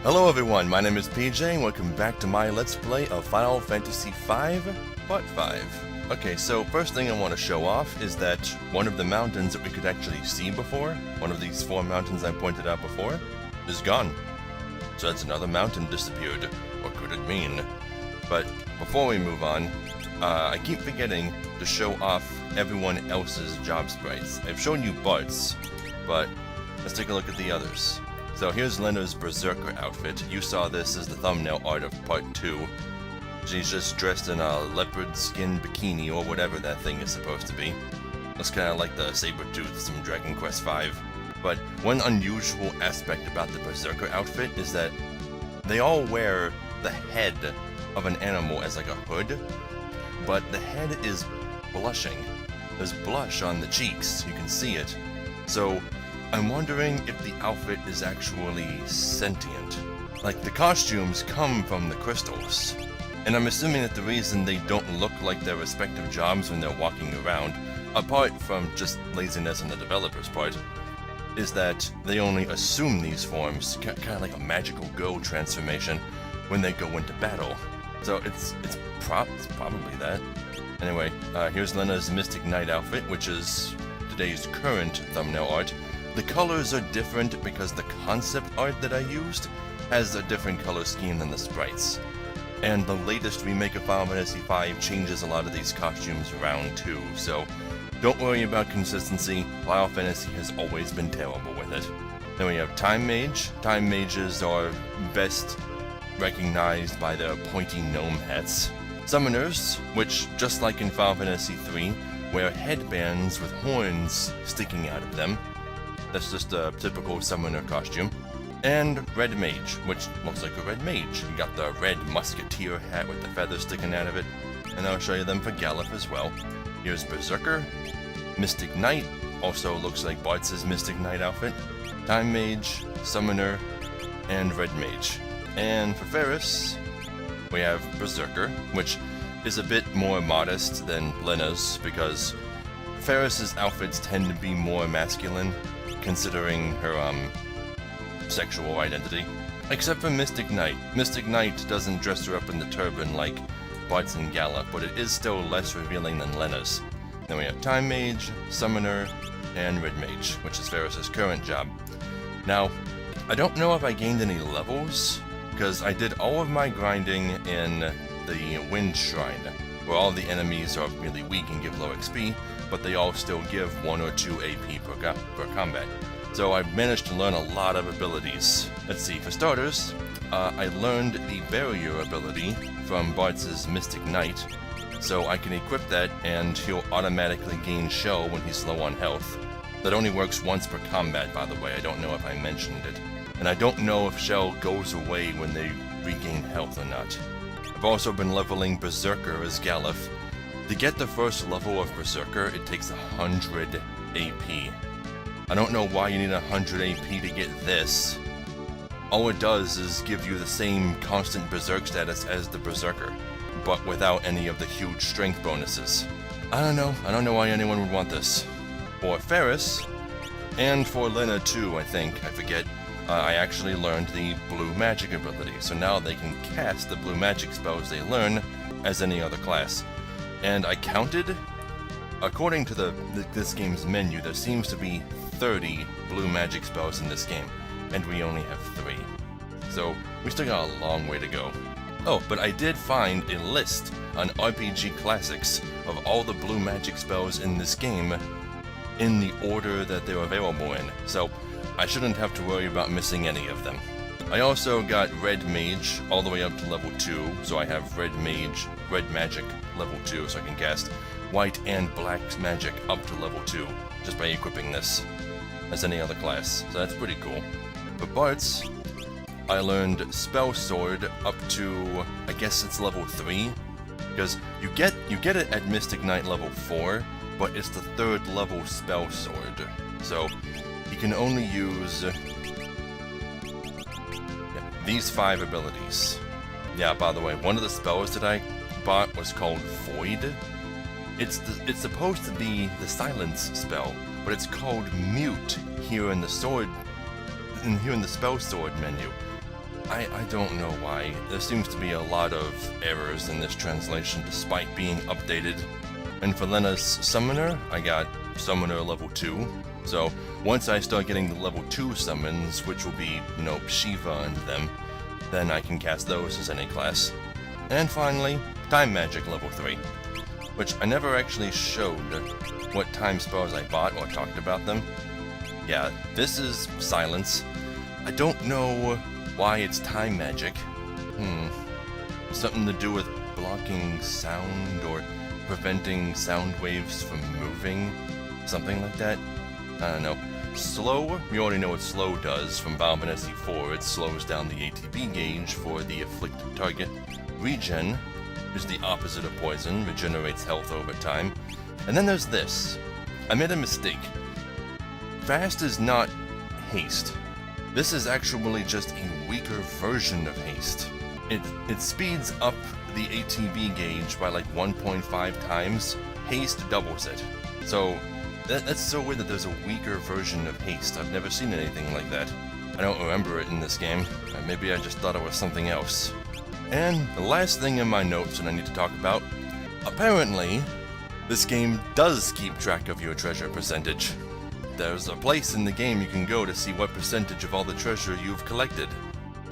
Hello everyone, my name is PJ and welcome back to my Let's Play of Final Fantasy V, Part 5. Okay, so first thing I want to show off is that one of the mountains that we could actually see before, one of these 4 mountains I pointed out before, is gone. So that's another mountain disappeared. What could it mean? But before we move on, I keep forgetting to show off everyone else's job sprites. I've shown you Bart's, but let's take a look at the others. So here's Lena's Berserker outfit. You saw this as the thumbnail art of Part 2. She's just dressed in a leopard skin bikini or whatever that thing is supposed to be. Looks kinda like the Saber-Tooth from Dragon Quest V. But one unusual aspect about the Berserker outfit is that they all wear the head of an animal as like a hood, but the head is blushing. There's blush on the cheeks, you can see it. So I'm wondering if the outfit is actually sentient. Like, the costumes come from the crystals. And I'm assuming that the reason they don't look like their respective jobs when they're walking around, apart from just laziness on the developer's part, is that they only assume these forms, kind of like a magical girl transformation, when they go into battle. So it's probably that. Anyway, here's Lena's Mystic Knight outfit, which is today's current thumbnail art. The colors are different because the concept art that I used has a different color scheme than the sprites. And the latest remake of Final Fantasy V changes a lot of these costumes around too, so don't worry about consistency. Final Fantasy has always been terrible with it. Then we have Time Mage. Time Mages are best recognized by their pointy gnome hats. Summoners, which, just like in Final Fantasy III, wear headbands with horns sticking out of them. That's just a typical summoner costume. And Red Mage, which looks like a red mage. You got the red musketeer hat with the feathers sticking out of it. And I'll show you them for Gallop as well. Here's Berserker. Mystic Knight, also looks like Bart's Mystic Knight outfit. Time Mage, Summoner, and Red Mage. And for Ferris, we have Berserker, which is a bit more modest than Lena's, because Ferris's outfits tend to be more masculine, considering her, sexual identity. Except for Mystic Knight. Mystic Knight doesn't dress her up in the turban like Bart's and Gallop, but it is still less revealing than Lena's. Then we have Time Mage, Summoner, and Red Mage, which is Ferris's current job. Now, I don't know if I gained any levels, because I did all of my grinding in the Wind Shrine, where all the enemies are really weak and give low XP, but they all still give 1 or 2 AP per combat. So I've managed to learn a lot of abilities. Let's see, for starters, I learned the Barrier ability from Bart's Mystic Knight, so I can equip that and he'll automatically gain Shell when he's low on health. That only works once per combat, by the way, I don't know if I mentioned it. And I don't know if Shell goes away when they regain health or not. I've also been leveling Berserker as Gallop. To get the first level of Berserker, it takes 100 AP. I don't know why you need 100 AP to get this. All it does is give you the same constant Berserk status as the Berserker, but without any of the huge strength bonuses. I don't know why anyone would want this. For Ferris, and for Lena too, I forget, I actually learned the Blue Magic ability, so now they can cast the Blue Magic spells they learn as any other class. And I counted, according to this game's menu, there seems to be 30 Blue Magic spells in this game, and we only have 3. So we still got a long way to go. Oh, but I did find a list on RPG Classics of all the Blue Magic spells in this game in the order that they're available in, so I shouldn't have to worry about missing any of them. I also got Red Mage all the way up to level 2, so I have Red Magic level 2, so I can cast White and Black Magic up to level 2, just by equipping this as any other class, so that's pretty cool. For Bart's, I learned Spell Sword up to, I guess it's level 3, because you get it at Mystic Knight level 4, but it's the 3rd level Spell Sword, so you can only use these 5 abilities. Yeah, by the way, one of the spells that I bought was called Void. It's supposed to be the silence spell, but it's called Mute here in the Spell Sword menu. I don't know why. There seems to be a lot of errors in this translation despite being updated. And for Lena's summoner, I got summoner level 2. So once I start getting the level 2 summons, which will be, you know, Shiva and them, then I can cast those as any class. And finally, time magic level 3, which I never actually showed what time spells I bought or talked about them. Yeah, this is silence. I don't know why it's time magic. Something to do with blocking sound or preventing sound waves from moving? Something like that? I don't know. Slow, we already know what slow does from Final Fantasy 4. It slows down the ATB gauge for the afflicted target. Regen is the opposite of poison, regenerates health over time. And then there's this. I made a mistake. Fast is not haste. This is actually just a weaker version of haste. It speeds up the ATB gauge by like 1.5 times. Haste doubles it. So that's so weird that there's a weaker version of haste. I've never seen anything like that. I don't remember it in this game. Maybe I just thought it was something else. And the last thing in my notes that I need to talk about, apparently, this game does keep track of your treasure percentage. There's a place in the game you can go to see what percentage of all the treasure you've collected.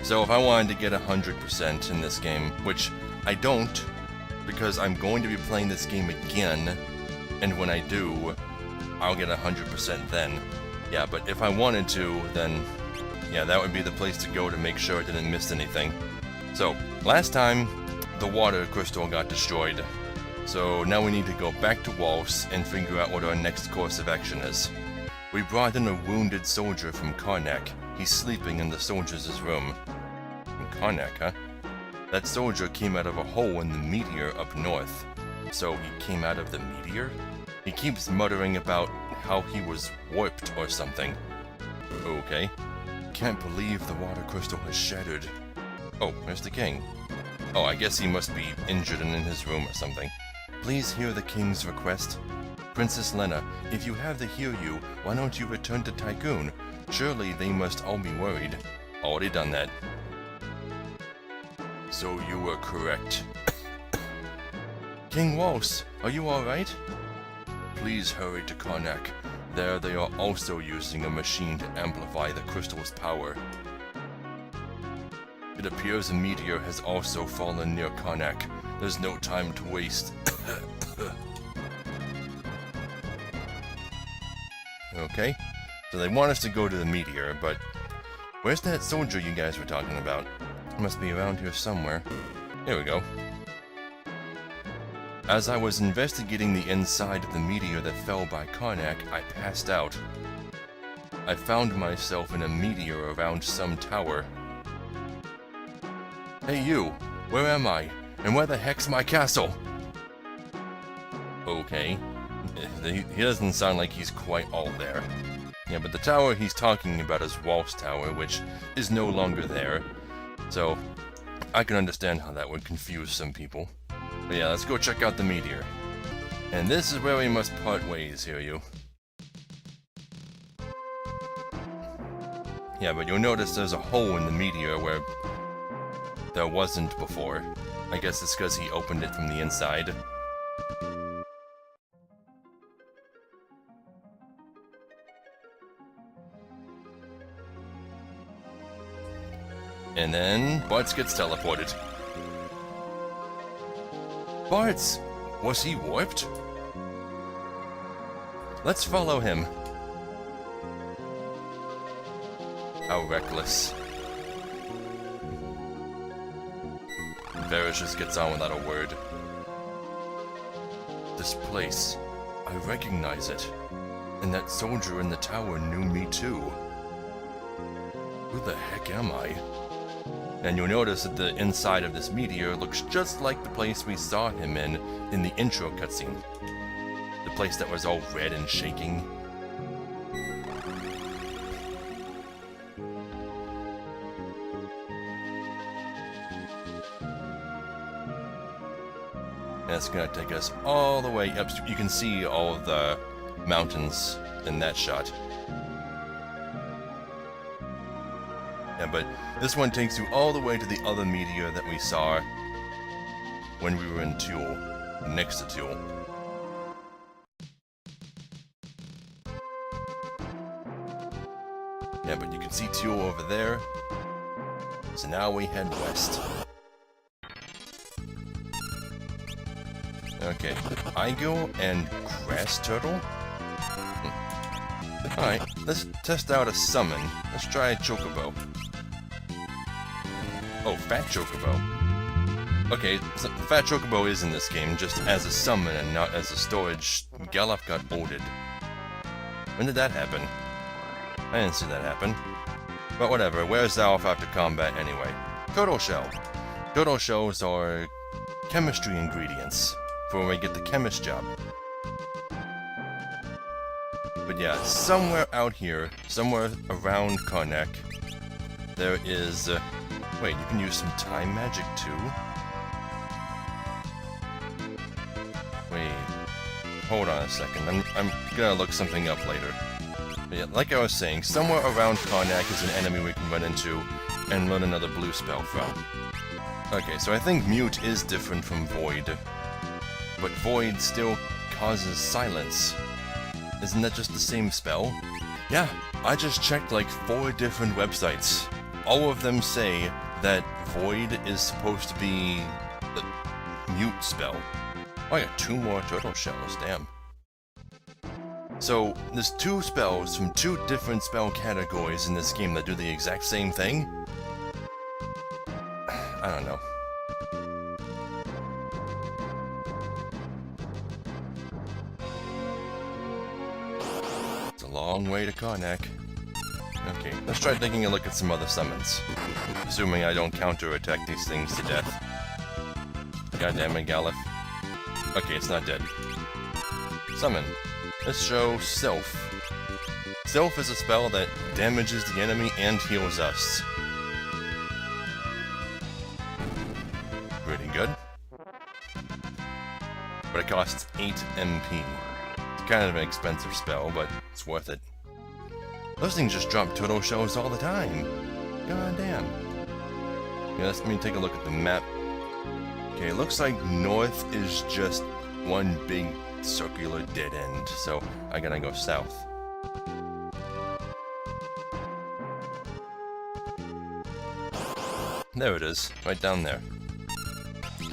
So if I wanted to get 100% in this game, which I don't, because I'm going to be playing this game again, and when I do, I'll get 100% then. Yeah, but if I wanted to, then yeah, that would be the place to go to make sure I didn't miss anything. So, last time, the water crystal got destroyed. So now we need to go back to Waltz and figure out what our next course of action is. We brought in a wounded soldier from Karnak. He's sleeping in the soldier's room. From Karnak, huh? That soldier came out of a hole in the meteor up north. So he came out of the meteor? He keeps muttering about how he was warped or something. Okay. Can't believe the water crystal has shattered. Oh, there's the king. Oh, I guess he must be injured and in his room or something. Please hear the king's request. Princess Lena, if you have the Hiryu, why don't you return to Tycoon? Surely they must all be worried. Already done that. So you were correct. King Waltz, are you alright? Please hurry to Karnak. There they are also using a machine to amplify the crystal's power. It appears a meteor has also fallen near Karnak. There's no time to waste. Okay, so they want us to go to the meteor, but where's that soldier you guys were talking about? It must be around here somewhere. Here we go. As I was investigating the inside of the meteor that fell by Karnak, I passed out. I found myself in a meteor around some tower. Hey you, where am I? And where the heck's my castle? Okay. He doesn't sound like he's quite all there. Yeah, but the tower he's talking about is Waltz Tower, which is no longer there. So, I can understand how that would confuse some people. But yeah, let's go check out the meteor. And this is where we must part ways, Hiryu. Yeah, but you'll notice there's a hole in the meteor where there wasn't before. I guess it's because he opened it from the inside. And then Bartz gets teleported. Bartz! Was he warped? Let's follow him. How reckless. Varys just gets on without a word. This place, I recognize it. And that soldier in the tower knew me too. Who the heck am I? And you'll notice that the inside of this meteor looks just like the place we saw him in the intro cutscene. The place that was all red and shaking. That's gonna take us all the way up. You can see all of the mountains in that shot. Yeah, but this one takes you all the way to the other meteor that we saw when we were in Tuel, next to Tuel. Yeah, but you can see Tuel over there. So now we head west. Okay, Igo and Grass Turtle? Alright, let's test out a summon. Let's try a Chocobo. Oh, Fat Chocobo. Okay, so Fat Chocobo is in this game, just as a summon and not as a storage. Galuf got ulted. When did that happen? I didn't see that happen. But whatever, where's Zalf after combat anyway? Turtle Shell. Turtle Shells are chemistry ingredients for when we get the chemist job. But yeah, somewhere out here, somewhere around Karnak, there is... wait, you can use some time magic too? Wait, hold on a second, I'm gonna look something up later. But yeah, like I was saying, somewhere around Karnak is an enemy we can run into and learn another blue spell from. Okay, so I think Mute is different from Void, but Void still causes silence. Isn't that just the same spell? Yeah, I just checked like 4 different websites. All of them say that Void is supposed to be the Mute spell. Oh, I got 2 more turtle shells, damn. So, there's 2 spells from 2 different spell categories in this game that do the exact same thing? I don't know. It's a long way to Karnak. Okay, let's try taking a look at some other summons. Assuming I don't counter-attack these things to death. God damn it, Galuf. Okay, it's not dead. Summon. Let's show Self. Self is a spell that damages the enemy and heals us. Pretty good. But it costs 8 MP. It's kind of an expensive spell, but it's worth it. Those things just drop turtle shells all the time. God damn. Yeah, let me take a look at the map. Okay, it looks like north is just one big circular dead end, so I gotta go south. There it is, right down there.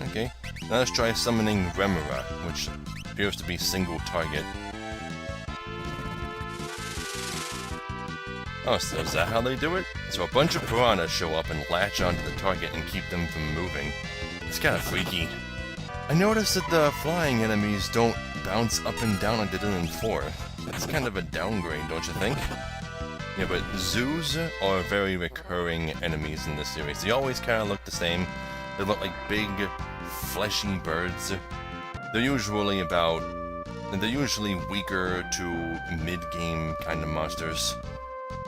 Okay, now let's try summoning Remora, which appears to be single target. Oh, so is that how they do it? So a bunch of piranhas show up and latch onto the target and keep them from moving. It's kinda freaky. I noticed that the flying enemies don't bounce up and down like they did in 4. That's kind of a downgrade, don't you think? Yeah, but zoos are very recurring enemies in this series. They always kind of look the same. They look like big, fleshy birds. They're usually weaker to mid-game kind of monsters.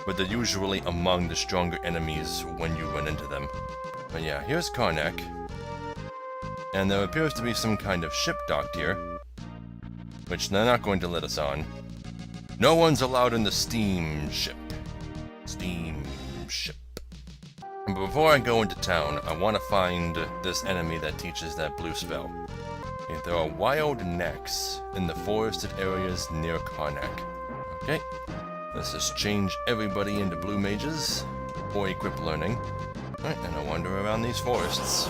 But they're usually among the stronger enemies when you run into them. But yeah, here's Karnak. And there appears to be some kind of ship docked here, which they're not going to let us on. No one's allowed in the steamship. Steamship. But before I go into town, I want to find this enemy that teaches that blue spell. Okay, there are wild necks in the forested areas near Karnak. Okay, let's just change everybody into blue mages, or equip learning. Alright, and I'll wander around these forests.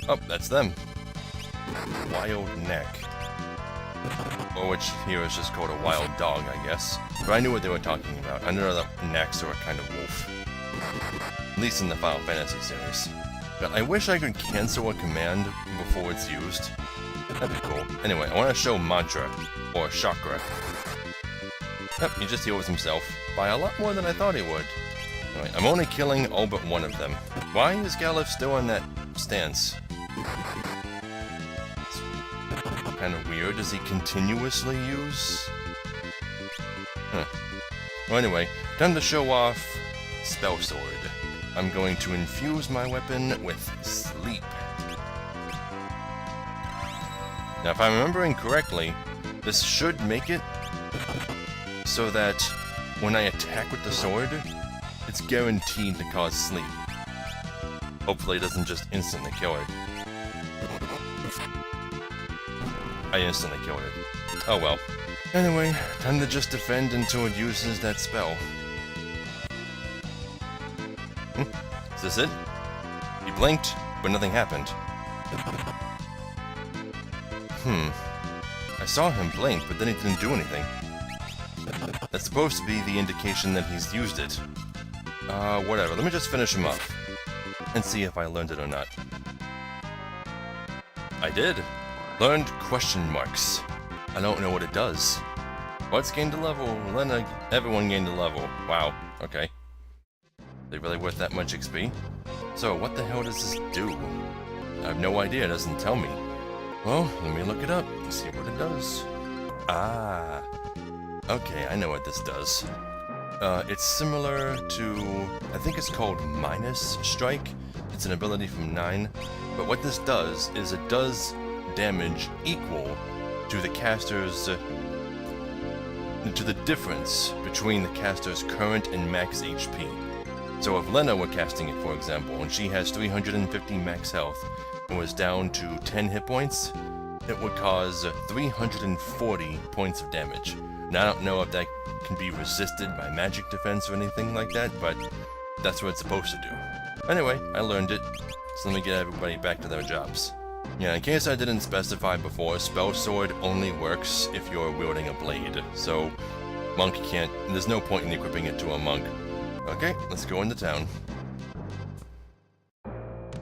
Oh, that's them. Wild neck. Or which here is just called a wild dog, I guess. But I knew what they were talking about. I know that necks are a kind of wolf. At least in the Final Fantasy series. But I wish I could cancel a command before it's used. That'd be cool. Anyway, I want to show Mantra, or Chakra. Yep, he just heals himself, by a lot more than I thought he would. Anyway, I'm only killing all but one of them. Why is Galuf still in that stance? It's kind of weird. Does he continuously use? Huh. Well, anyway, time to show off Spell Sword. I'm going to infuse my weapon with Sleep. Now, if I'm remembering correctly, this should make it so that when I attack with the sword, it's guaranteed to cause sleep. Hopefully it doesn't just instantly kill it. I instantly killed it. Oh well. Anyway, time to just defend until it uses that spell. Is this it? He blinked, but nothing happened. I saw him blink, but then he didn't do anything. That's supposed to be the indication that he's used it. Whatever. Let me just finish him off. And see if I learned it or not. I did. Learned question marks. I don't know what it does. What's gained a level? Everyone gained a level. Wow. Okay. They really worth that much XP? So, what the hell does this do? I have no idea. It doesn't tell me. Well, let me look it up and see what it does. Ah. Okay, I know what this does. It's similar to... I think it's called Minus Strike. It's an ability from 9. But what this does is it does damage equal to the caster's... to the difference between the caster's current and max HP. So if Lena were casting it, for example, and she has 350 max health and was down to 10 hit points, it would cause 340 points of damage. Now, I don't know if that can be resisted by magic defense or anything like that, but that's what it's supposed to do. Anyway, I learned it, so let me get everybody back to their jobs. Yeah, in case I didn't specify before, Spell Sword only works if you're wielding a blade, so Monk can't, there's no point in equipping it to a Monk. Okay, let's go into town.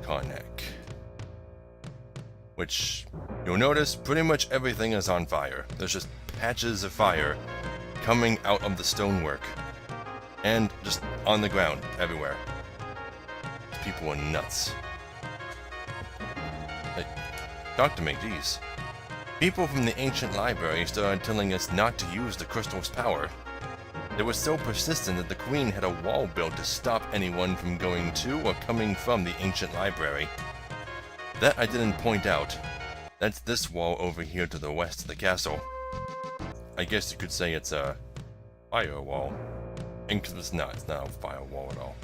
Karnak. Which, you'll notice pretty much everything is on fire. There's just patches of fire coming out of the stonework. And just on the ground, everywhere. People are nuts. Hey, talk to me, geez. People from the ancient library started telling us not to use the crystal's power. They were so persistent that the Queen had a wall built to stop anyone from going to or coming from the ancient library. That I didn't point out. That's this wall over here to the west of the castle. I guess you could say it's a firewall. It's not a firewall at all.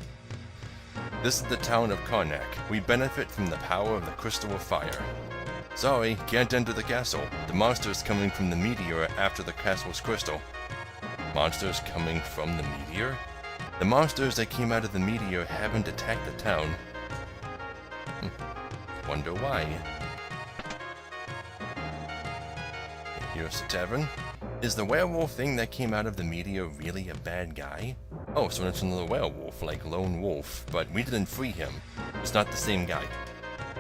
This is the town of Karnak. We benefit from the power of the Crystal of Fire. Sorry, can't enter the castle. The monster's coming from the meteor after the castle's crystal. Monsters coming from the meteor? The monsters that came out of the meteor haven't attacked the town. Wonder why. Here's the tavern. Is the werewolf thing that came out of the meteor really a bad guy? Oh, so it's another werewolf, like Lone Wolf, but we didn't free him. It's not the same guy.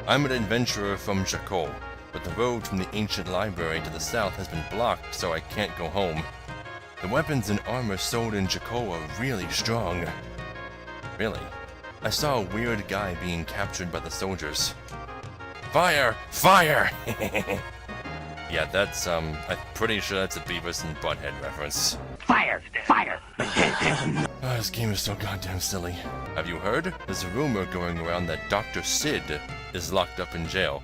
I'm an adventurer from Jakol, but the road from the ancient library to the south has been blocked, so I can't go home. The weapons and armor sold in Jakol are really strong. Really? I saw a weird guy being captured by the soldiers. Fire! Fire! Yeah, that's, I'm pretty sure that's a Beavis and Butthead reference. Fire! Fire! Oh, this game is so goddamn silly. Have you heard? There's a rumor going around that Dr. Sid is locked up in jail.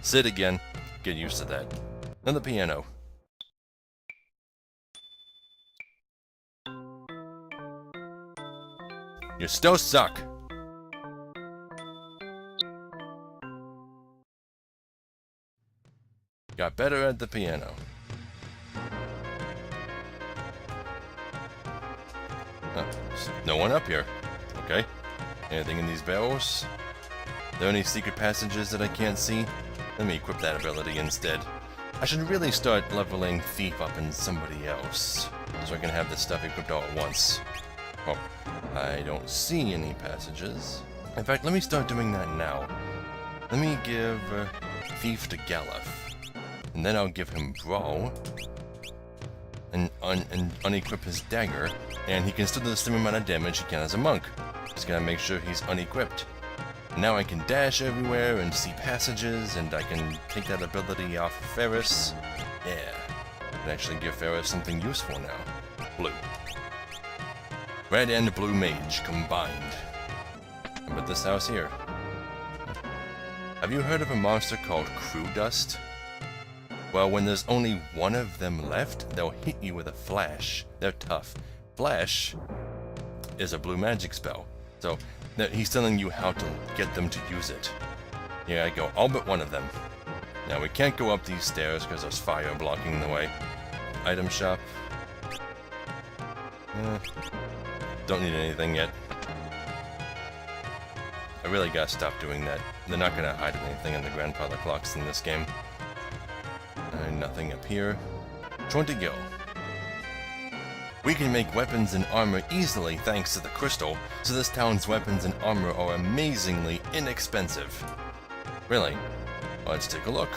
Sid again. Get used to that. And the piano. You still suck. Got better at the piano. No one up here. Okay. Anything in these barrels? Are there any secret passages that I can't see? Let me equip that ability instead. I should really start leveling Thief up in somebody else, so I can have this stuff equipped all at once. Oh, I don't see any passages. In fact, let me start doing that now. Let me give Thief to Galef. And then I'll give him Brawl, and unequip his dagger, and he can still do the same amount of damage he can as a monk. Just gotta make sure he's unequipped. Now I can dash everywhere and see passages, and I can take that ability off of Ferris. Yeah, I can actually give Ferris something useful now. Blue. Red and blue mage combined. How about this house here? Have you heard of a monster called Crew Dust? Well, when there's only one of them left, they'll hit you with a flash. They're tough, Flash is a blue magic spell. So he's telling you how to get them to use it. Here I go, all but one of them. Now we can't go up these stairs because there's fire blocking the way. Item shop. Don't need anything yet. I really gotta stop doing that. They're not gonna hide anything in the grandfather clocks in this game. Nothing up here. 20 go. We can make weapons and armor easily thanks to the crystal, so this town's weapons and armor are amazingly inexpensive. Really? Let's take a look.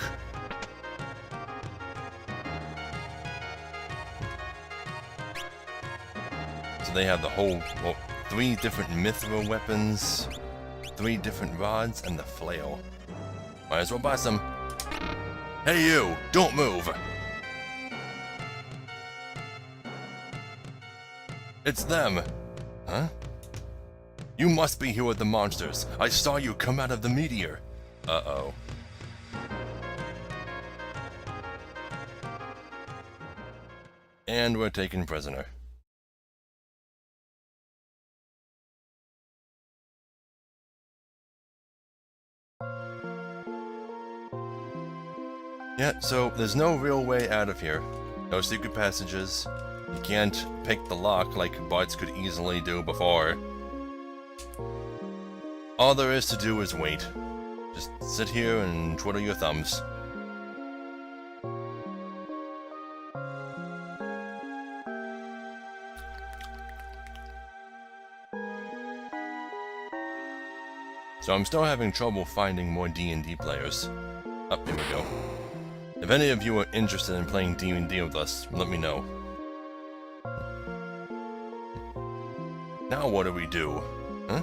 So they have the whole, well, 3 different mithril weapons, 3 different rods, and the flail. Might as well buy some. Hey you! Don't move! It's them! Huh? You must be here with the monsters. I saw you come out of the meteor. Uh-oh. And we're taken prisoner. Yeah, so there's no real way out of here. No secret passages. You can't pick the lock like bots could easily do before. All there is to do is wait. Just sit here and twiddle your thumbs. So I'm still having trouble finding more D&D players. Oh, here we go. If any of you are interested in playing D&D with us, let me know. Now what do we do? Huh?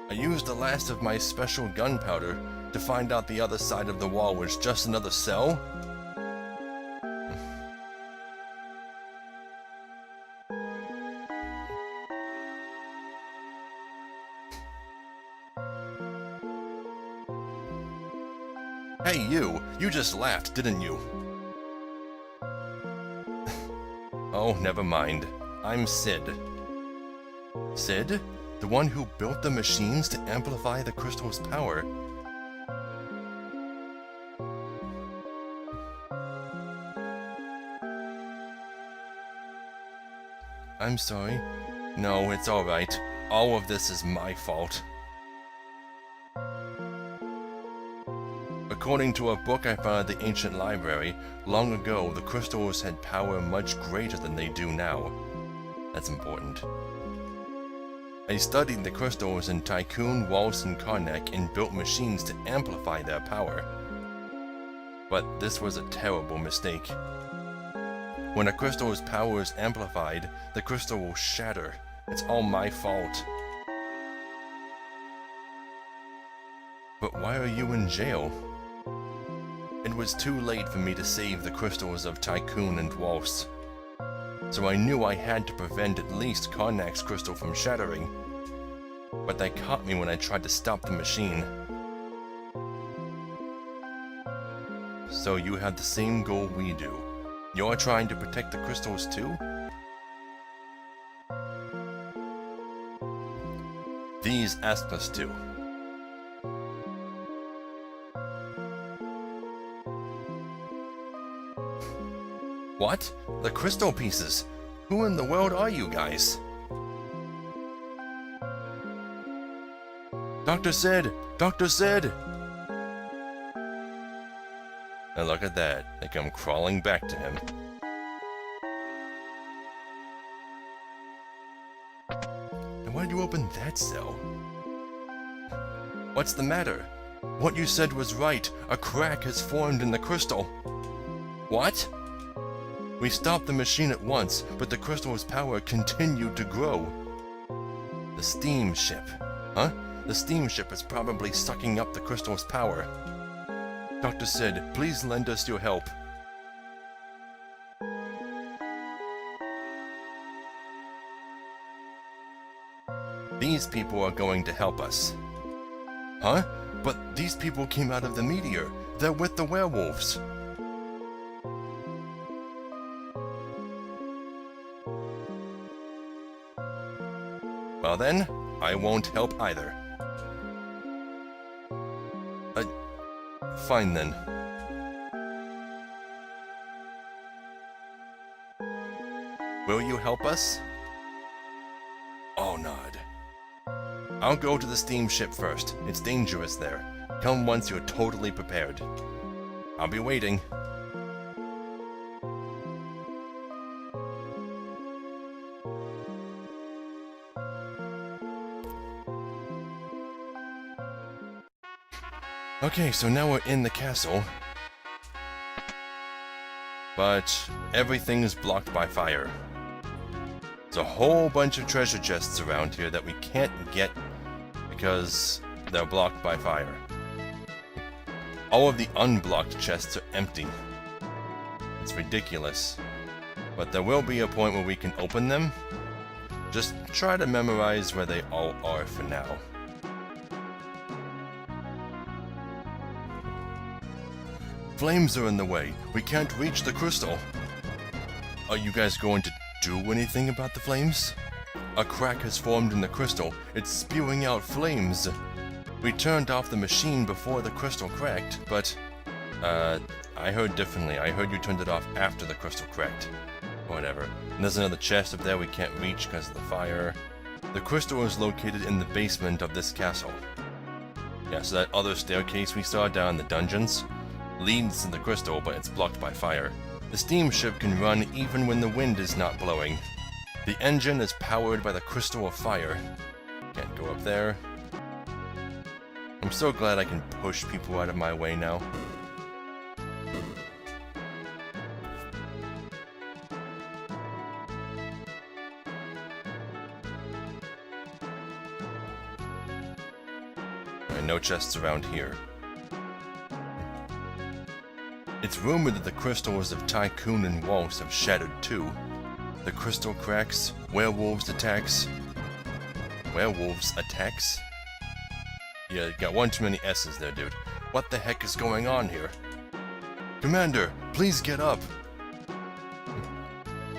I used the last of my special gunpowder to find out the other side of the wall was just another cell? Hey you just laughed, didn't you? Oh, never mind. I'm Sid. Sid? The one who built the machines to amplify the crystal's power. I'm sorry. No, it's alright. All of this is my fault. According to a book I found at the ancient library, long ago the crystals had power much greater than they do now. That's important. I studied the crystals in Tycoon, Waltz, and Karnak and built machines to amplify their power. But this was a terrible mistake. When a crystal's power is amplified, the crystal will shatter. It's all my fault. But why are you in jail? It was too late for me to save the crystals of Tycoon and Waltz. So I knew I had to prevent at least Karnak's crystal from shattering. But they caught me when I tried to stop the machine. So you have the same goal we do. You're trying to protect the crystals too? These asked us to. What? The crystal pieces? Who in the world are you guys? Dr. Sid! Dr. Sid! And look at that. They come crawling back to him. And why did you open that cell? What's the matter? What you said was right. A crack has formed in the crystal. What? We stopped the machine at once, but the crystal's power continued to grow. The steamship. Huh? The steamship is probably sucking up the crystal's power. Dr. Sid, please lend us your help. These people are going to help us. Huh? But these people came out of the meteor. They're with the werewolves. Well then, I won't help either. Fine then. Will you help us? Oh, Nod. I'll go to the steamship first. It's dangerous there. Come once you're totally prepared. I'll be waiting. Okay, so now we're in the castle. But everything is blocked by fire. There's a whole bunch of treasure chests around here that we can't get because they're blocked by fire. All of the unblocked chests are empty. It's ridiculous. But there will be a point where we can open them. Just try to memorize where they all are for now. Flames are in the way. We can't reach the crystal. Are you guys going to do anything about the flames? A crack has formed in the crystal. It's spewing out flames. We turned off the machine before the crystal cracked, but... I heard differently. I heard you turned it off after the crystal cracked. Whatever. And there's another chest up there we can't reach because of the fire. The crystal is located in the basement of this castle. Yeah, so that other staircase we saw down in the dungeons leads to the crystal, but it's blocked by fire. The steamship can run even when the wind is not blowing. The engine is powered by the crystal of fire. Can't go up there. I'm so glad I can push people out of my way now. No chests around here. It's rumored that the crystals of Tycoon and Waltz have shattered too. The crystal cracks, werewolves attacks. Werewolves attacks? Yeah, you got one too many S's there, dude. What the heck is going on here? Commander, please get up!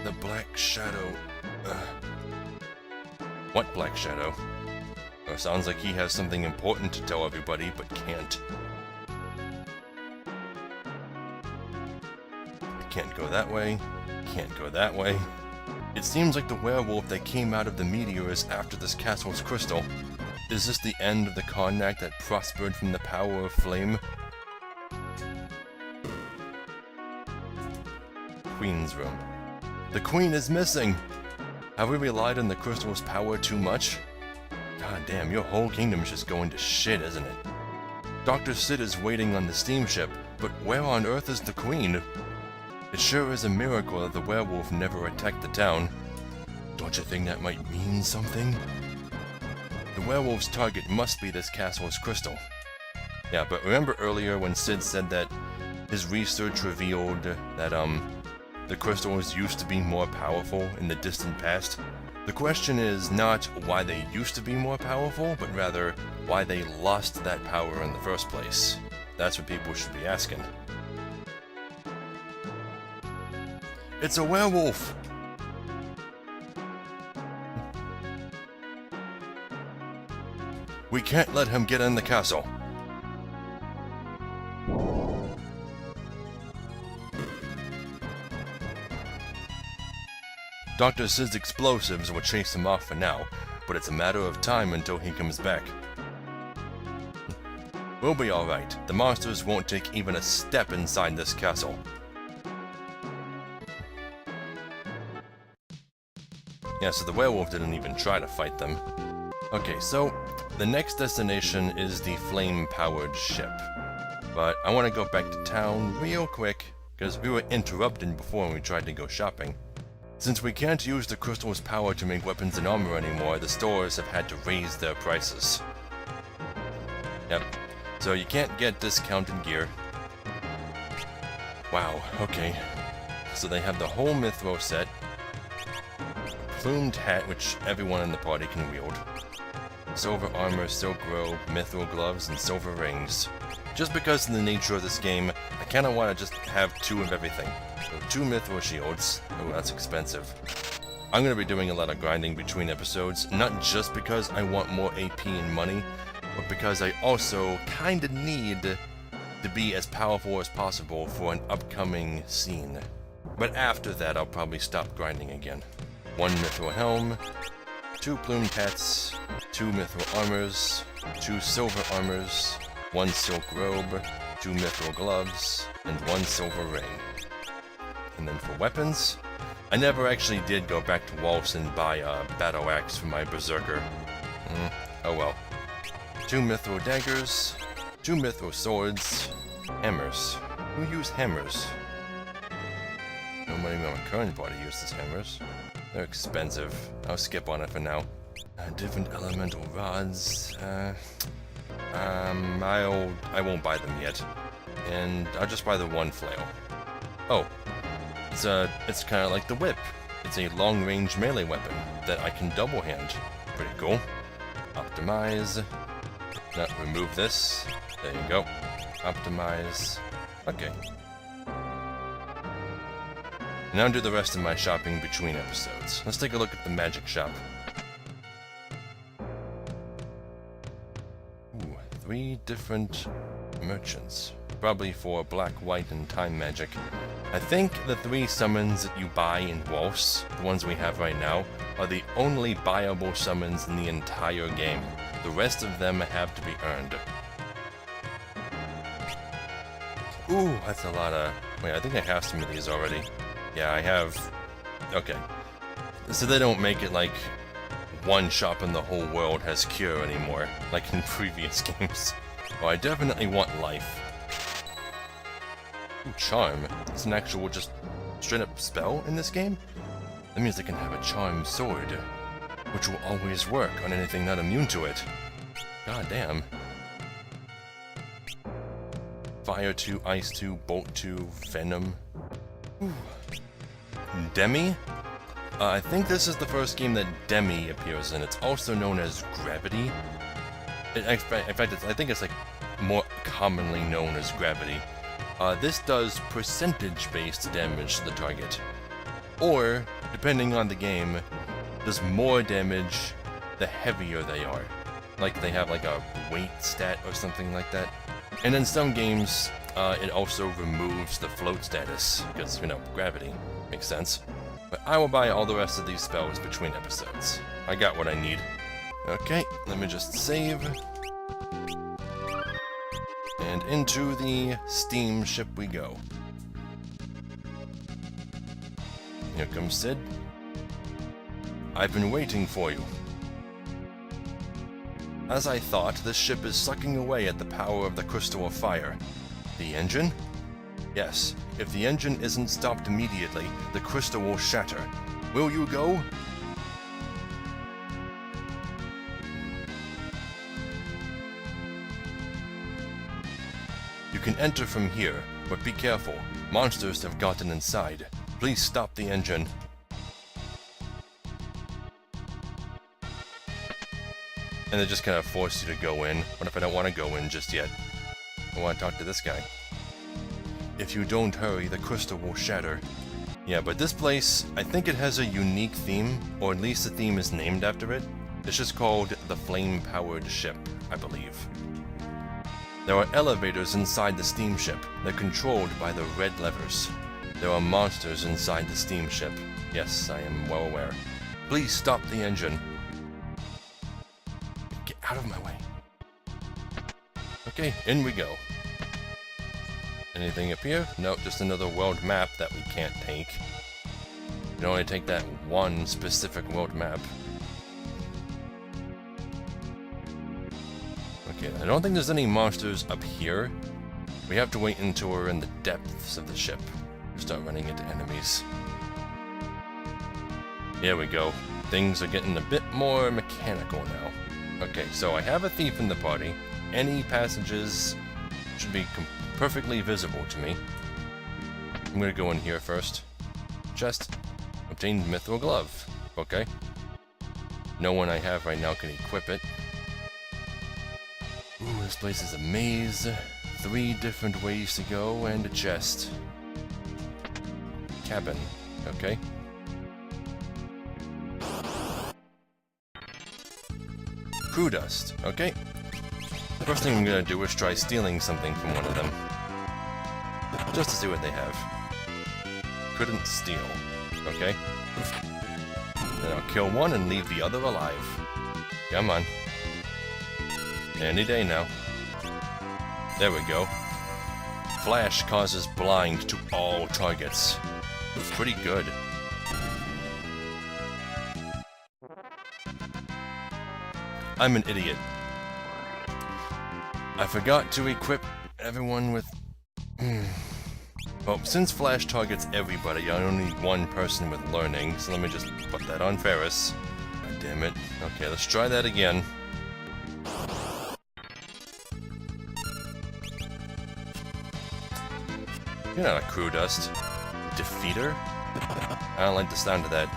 The Black Shadow... What Black Shadow? Oh, sounds like he has something important to tell everybody, but can't. Can't go that way. Can't go that way. It seems like the werewolf that came out of the meteor is after this castle's crystal. Is this the end of the Karnak that prospered from the power of flame? Queen's room. The queen is missing! Have we relied on the crystal's power too much? God damn, your whole kingdom's just going to shit, isn't it? Dr. Sid is waiting on the steamship, but where on earth is the queen? It sure is a miracle that the werewolf never attacked the town. Don't you think that might mean something? The werewolf's target must be this castle's crystal. Yeah, but remember earlier when Sid said that his research revealed that, the crystals used to be more powerful in the distant past? The question is not why they used to be more powerful, but rather why they lost that power in the first place. That's what people should be asking. It's a werewolf! We can't let him get in the castle. Dr. Sid's explosives will chase him off for now, but it's a matter of time until he comes back. We'll be alright. The monsters won't take even a step inside this castle. Yeah, so the werewolf didn't even try to fight them. Okay, so the next destination is the flame-powered ship. But I want to go back to town real quick, because we were interrupted before when we tried to go shopping. Since we can't use the crystal's power to make weapons and armor anymore, the stores have had to raise their prices. Yep, so you can't get discounted gear. Wow, okay. So they have the whole Mithril set, plumed hat, which everyone in the party can wield, silver armor, silk robe, mithril gloves, and silver rings. Just because of the nature of this game, I kinda wanna just have two of everything. So 2 mithril shields. Oh, that's expensive. I'm going to be doing a lot of grinding between episodes, not just because I want more AP and money, but because I also kind of need to be as powerful as possible for an upcoming scene. But after that, I'll probably stop grinding again. 1 mithril helm, 2 plume pets, 2 mithril armors, 2 silver armors, 1 silk robe, 2 mithril gloves, and 1 silver ring. And then for weapons, I never actually did go back to Waltz and buy a battle axe for my berserker. Oh well. 2 mithril daggers, 2 mithril swords, hammers. Who use hammers? Nobody in my current party uses hammers. They're expensive. I'll skip on it for now. Different elemental rods. I won't buy them yet, and I'll just buy the 1 flail. Oh, it's kind of like the whip. It's a long-range melee weapon that I can double hand. Pretty cool. Optimize. No, remove this. There you go. Optimize. Okay. Now do the rest of my shopping between episodes. Let's take a look at the magic shop. Ooh, 3 different merchants. Probably for black, white, and time magic. I think the 3 summons that you buy in Waltz, the ones we have right now, are the only buyable summons in the entire game. The rest of them have to be earned. Ooh, that's a lot of... Wait, I think I have some of these already. Yeah, I have... Okay. So they don't make it like one shop in the whole world has cure anymore, like in previous games. Oh, I definitely want life. Ooh, charm. It's an actual just straight up spell in this game? That means I can have a charm sword, which will always work on anything not immune to it. God damn. Fire 2, Ice 2, Bolt 2, Venom. Ooh. Demi? I think this is the first game that Demi appears in. It's also known as Gravity. In fact, I think it's like more commonly known as Gravity. This does percentage-based damage to the target. Or, depending on the game, does more damage the heavier they are. Like they have like a weight stat or something like that. And in some games, it also removes the float status, because, you know, gravity. Makes sense. But I will buy all the rest of these spells between episodes. I got what I need. Okay, let me just save. And into the steam ship we go. Here comes Sid. I've been waiting for you. As I thought, this ship is sucking away at the power of the Crystal of Fire. The engine? Yes, if the engine isn't stopped immediately, the crystal will shatter. Will you go? You can enter from here, but be careful. Monsters have gotten inside. Please stop the engine. And they just kind of force you to go in. What if I don't want to go in just yet? I want to talk to this guy. If you don't hurry, the crystal will shatter. Yeah, but this place, I think it has a unique theme, or at least the theme is named after it. It's just called the Flame-Powered Ship, I believe. There are elevators inside the steamship. They're controlled by the red levers. There are monsters inside the steamship. Yes, I am well aware. Please stop the engine. Get out of my way. Okay, in we go. Anything up here? Nope, just another world map that we can't take. We can only take that one specific world map. Okay, I don't think there's any monsters up here. We have to wait until we're in the depths of the ship to start running into enemies. Here we go. Things are getting a bit more mechanical now. Okay, so I have a thief in the party. Any passages should be perfectly visible to me. I'm gonna go in here first. Chest. Obtained mithril glove. Okay. No one I have right now can equip it. Ooh, this place is a maze. 3 different ways to go and a chest. Cabin. Okay. Crew dust, okay. First thing I'm gonna do is try stealing something from one of them. Just to see what they have. Couldn't steal, okay. Then I'll kill one and leave the other alive. Come on. Any day now. There we go. Flash causes blind to all targets. Pretty good. I'm an idiot. I forgot to equip everyone with... Well, since Flash targets everybody, I only need one person with learning, so let me just put that on Ferris. God damn it. Okay, let's try that again. You're not a crew dust. Defeater? I don't like the sound of that.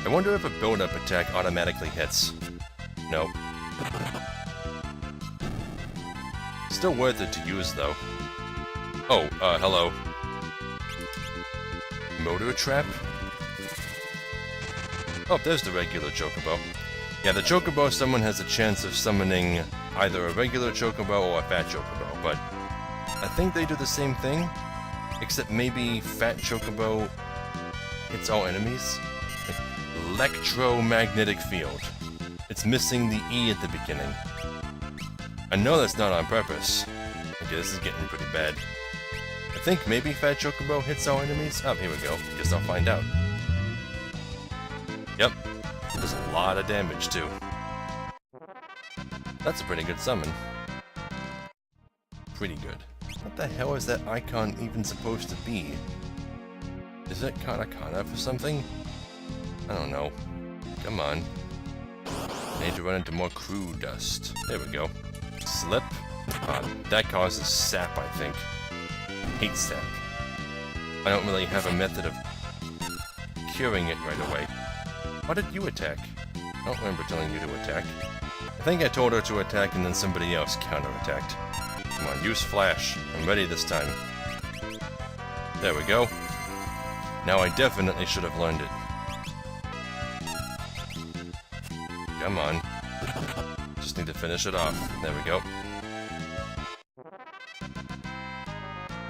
I wonder if a build-up attack automatically hits. Nope. Still worth it to use, though. Oh, hello. Motor trap? Oh, there's the regular Chocobo. Yeah, the Chocobo summon has a chance of summoning either a regular Chocobo or a fat Chocobo, but I think they do the same thing, except maybe fat Chocobo hits all enemies. Electromagnetic field. It's missing the E at the beginning. I know that's not on purpose. Okay, this is getting pretty bad. I think maybe Fat Chocobo hits all enemies? Oh, here we go. Guess I'll find out. Yep. Does a lot of damage, too. That's a pretty good summon. Pretty good. What the hell is that icon even supposed to be? Is it katakana for something? I don't know. Come on. I need to run into more crew dust. There we go. Slip. That causes sap, I think. Hate sap. I don't really have a method of curing it right away. Why did you attack? I don't remember telling you to attack. I think I told her to attack and then somebody else counterattacked. Come on, use Flash. I'm ready this time. There we go. Now I definitely should have learned it. Come on. Just need to finish it off. There we go.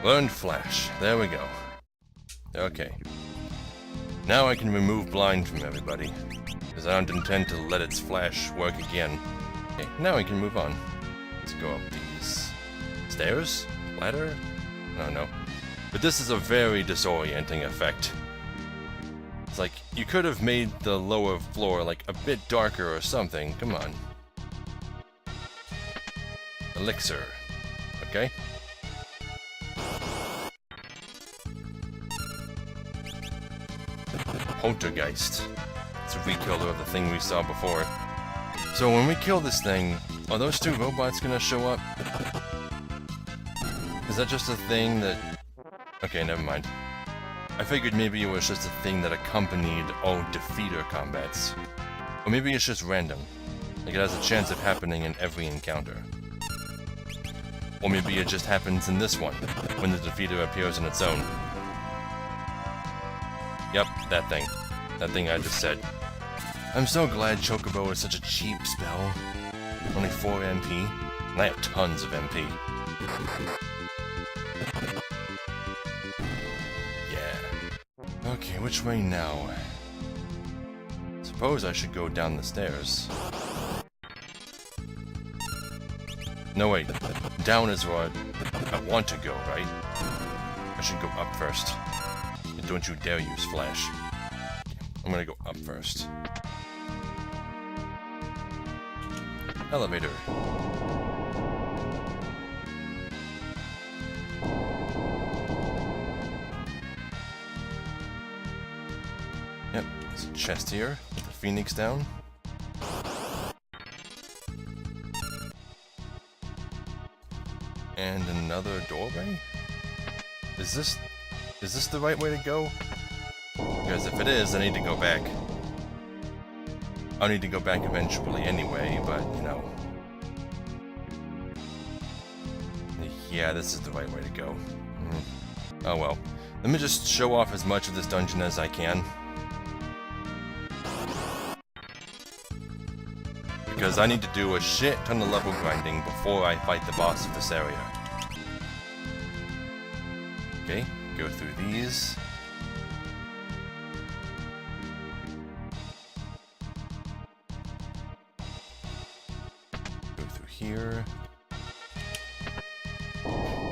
Learned Flash. There we go. Okay. Now I can remove blind from everybody, because I don't intend to let its Flash work again. Okay, now we can move on. Let's go up these stairs? Ladder? I don't know. But this is a very disorienting effect. It's like, you could have made the lower floor like a bit darker or something. Come on. Elixir. Okay. Poltergeist. It's a rekiller of the thing we saw before. So when we kill this thing, are those two robots gonna show up? Is that just a thing that... Okay, never mind. I figured maybe it was just a thing that accompanied all defeater combats. Or maybe it's just random. Like it has a chance of happening in every encounter. Or maybe it just happens in this one, when the defeater appears on its own. Yep, that thing. That thing I just said. I'm so glad Chocobo is such a cheap spell. Only 4 MP, and I have tons of MP. Yeah. Okay, which way now? Suppose I should go down the stairs. No, wait. Down is where I want to go, right? I should go up first. Don't you dare use Flash. I'm gonna go up first. Elevator. Yep, there's a chest here with the Phoenix down. And another doorway? Is this the right way to go? Because if it is, I need to go back. I'll need to go back eventually anyway, but, you know. Yeah, this is the right way to go. Oh well. Let me just show off as much of this dungeon as I can. because I need to do a shit ton of level grinding before I fight the boss of this area. Okay, go through these. Go through here.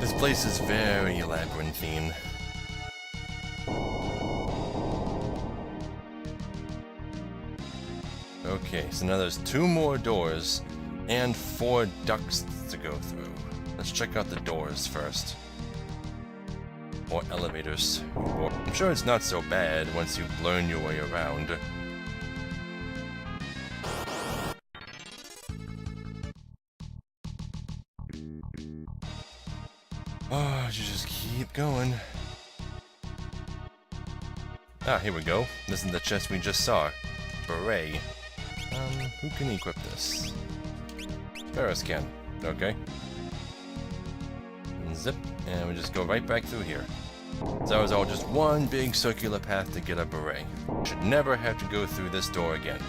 This place is very labyrinthine. Okay, so now there's 2 more doors and 4 ducts to go through. Let's check out the doors first. Or elevators. I'm sure it's not so bad once you learn your way around. Oh, you just keep going. Ah, here we go. This is the chest we just saw. Beret. Who can equip this? Ferris can. Okay. Zip, and we just go right back through here. So that was all just one big circular path to get a beret. Should never have to go through this door again.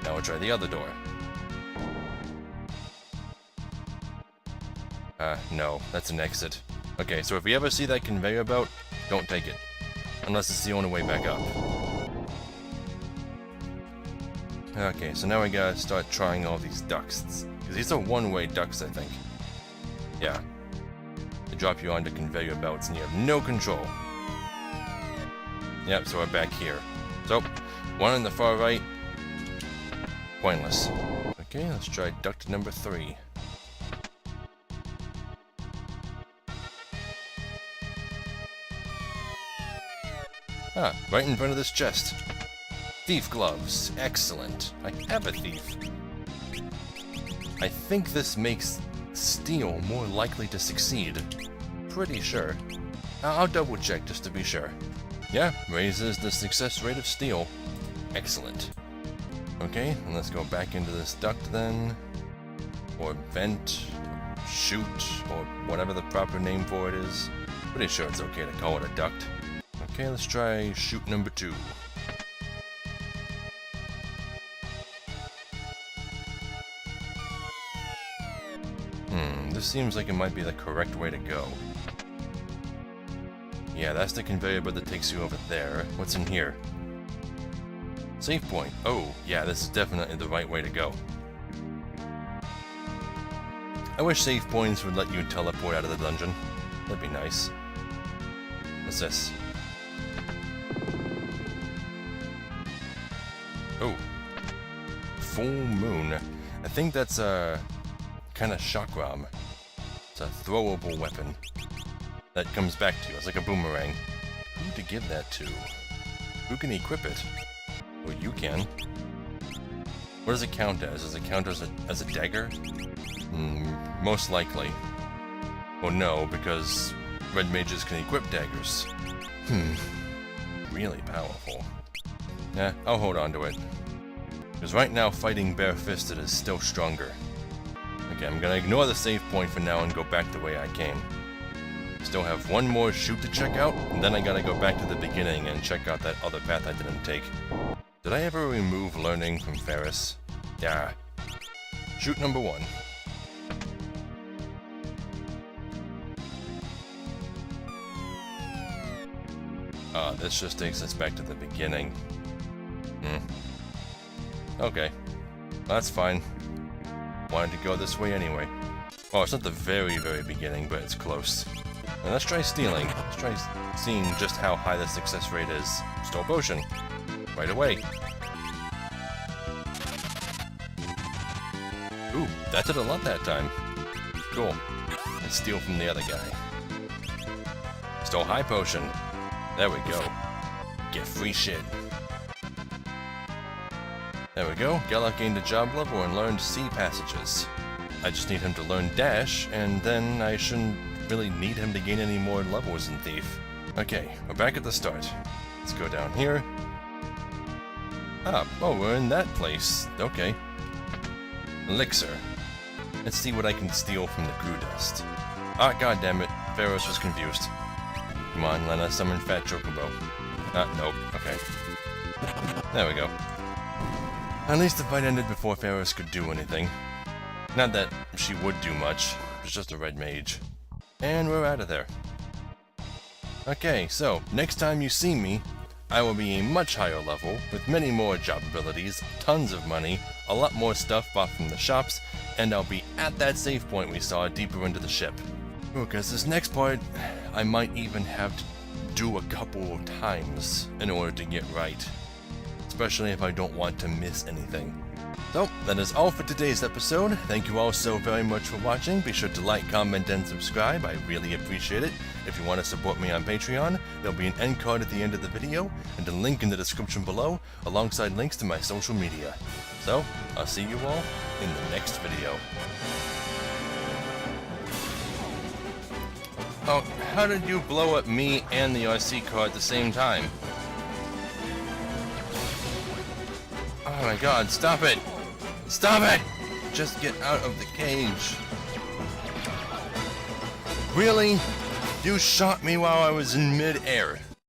Now we'll try the other door. No, that's an exit. Okay, so if you ever see that conveyor belt, don't take it. Unless it's the only way back up. Okay, so now we gotta start trying all these ducts. Because these are one-way ducts, I think. Yeah. They drop you onto conveyor belts and you have no control. Yep, so we're back here. So, one on the far right. Pointless. Okay, let's try duct number 3. Ah, right in front of this chest. Thief gloves. Excellent. I have a thief. I think this makes steel more likely to succeed. Pretty sure. I'll double check just to be sure. Yeah, raises the success rate of steel. Excellent. Okay, and let's go back into this duct then. Or vent. Chute. Or whatever the proper name for it is. Pretty sure it's okay to call it a duct. Okay, let's try chute number 2. This seems like it might be the correct way to go. Yeah, that's the conveyor belt that takes you over there. What's in here? Save point. Oh, yeah, this is definitely the right way to go. I wish save points would let you teleport out of the dungeon. That'd be nice. What's this? Oh. Full moon. I think that's a kind of chakram. It's a throwable weapon that comes back to you. It's like a boomerang. Who to give that to? Who can equip it? Well, you can. What does it count as? Does it count as a dagger? Most likely. Well, no, because red mages can equip daggers. Really powerful. Yeah, I'll hold on to it. Because right now, fighting bare-fisted is still stronger. Okay, I'm gonna ignore the save point for now and go back the way I came. Still have one more chute to check out, and then I gotta go back to the beginning and check out that other path I didn't take. Did I ever remove learning from Ferris? Yeah. Chute number 1. This just takes us back to the beginning. Okay. That's fine. Wanted to go this way anyway. Oh, it's not the very, very beginning, but it's close. And let's try stealing. Let's try seeing just how high the success rate is. Stole potion. Right away. Ooh, that did a lot that time. Cool. Let's steal from the other guy. Stole high potion. There we go. Get free shit. There we go. Galak gained a job level and learned sea passages. I just need him to learn dash, and then I shouldn't really need him to gain any more levels in Thief. Okay, we're back at the start. Let's go down here. Oh, we're in that place. Okay. Elixir. Let's see what I can steal from the crew dust. Ah, goddammit. Pharaohs was confused. Come on, Lena, summon Fat Chocobo. Nope. Okay. There we go. At least the fight ended before Ferris could do anything. Not that she would do much, it's just a red mage. And we're out of there. Okay, so next time you see me, I will be a much higher level, with many more job abilities, tons of money, a lot more stuff bought from the shops, and I'll be at that save point we saw deeper into the ship. Because this next part, I might even have to do a couple of times in order to get right. Especially if I don't want to miss anything. So, that is all for today's episode. Thank you all so very much for watching. Be sure to like, comment, and subscribe. I really appreciate it. If you want to support me on Patreon, there'll be an end card at the end of the video, and a link in the description below, alongside links to my social media. So, I'll see you all in the next video. Oh, how did you blow up me and the RC car at the same time? Oh my god, stop it! Stop it! Just get out of the cage. Really? You shot me while I was in mid-air.